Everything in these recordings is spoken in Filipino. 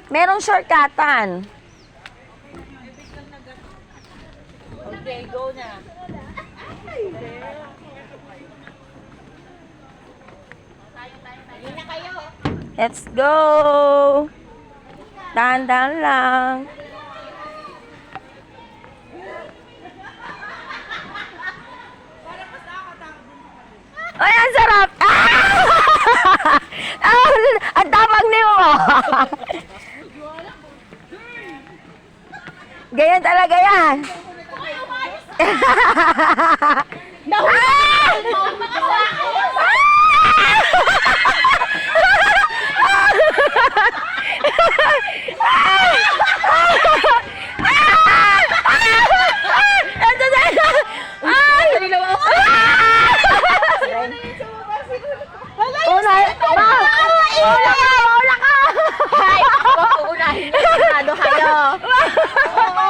Merong shortcutan. Okay, go na. Let's go! Dahan-dahan lang. Ay, ang sarap! Ah! Ang tapang ni mo! Ganyan talaga yan.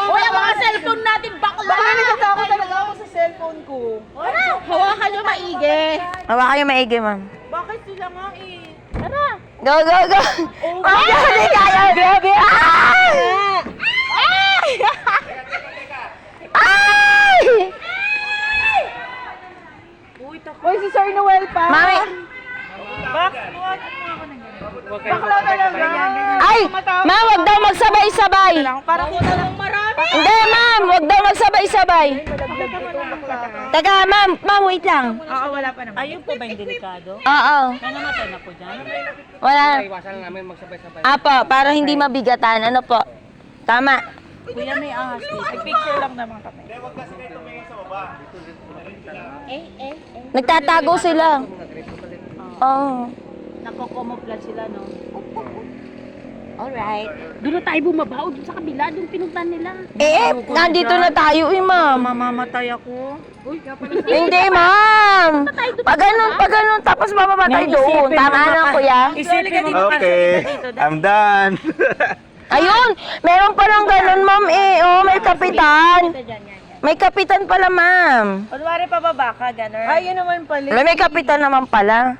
Uy, ang mga cellphone natin, bakla! Natatakot talaga ako sa cellphone ko. Hawakan nyo maigi. Hawakan niyo maigi, ma'am. Bakit sila nga eh? Tara. Go, go, go! Ay, hindi kaya, baby! Ay! Ay! Uy, si Sir Noel pa. Mami! Bakla talaga. Ay! Ma'am, wag daw magsabay-sabay! Parang kita lang marami. Hindi, ma'am! Wag daw magsabay-sabay! Teka, ma'am! Ma'am, wait lang. Oo, wala pa naman. Ayun po ba yung delikado? Oo. May namatay na po dyan? Wala. Iwasan lang namin magsabay-sabay. Apo, para hindi mabigatan. Ano po? Tama. Kuya, may ahas dito. Picture lang naman kami. Nagtatago sila. Oo. Nako-camouflage sila, no? Alright. Doon na tayo bumaba o doon sa kabila, doon pinuntan nila. Nandito na tayo, ma'am. Mamamatay ako. Hindi, ma'am. Pag ganun, tapos mamamatay doon. Tama na, kuya. Okay, I'm done. Ayun, meron palang ganun, ma'am Oh, may kapitan. May kapitan pala, ma'am. Kunwari pababa ka, gano'n. Ay, yun naman pala. May kapitan naman pala.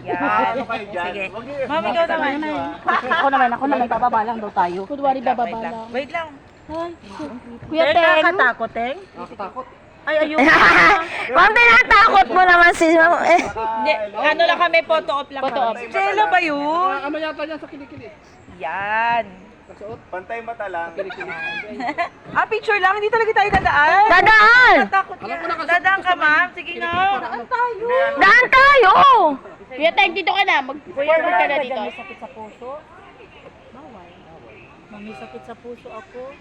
Yan. Sige. Ma'am, ikaw naman. Ako naman, bababa lang daw tayo. Kunwari bababa lang. Wait lang. Kuya Teng. Nakakatakot, Teng? Ay, ayun. Ma'am, tinatakot mo naman si ma'am. Hindi, ano lang kami, photo op lang. Photo op. Stella ba yun? Ano yata niya sa kilikili? Yan. Pantay mata lang. Picture lang. Hindi talaga tayo dadaan. Dadaan! Takot yan. Dadaan ka, ma'am. Sige na. Daan tayo! Kuya Teng, dito ka na. Mag-forward ka na dito. May sakit sa puso. Bawal. May sakit sa puso ako.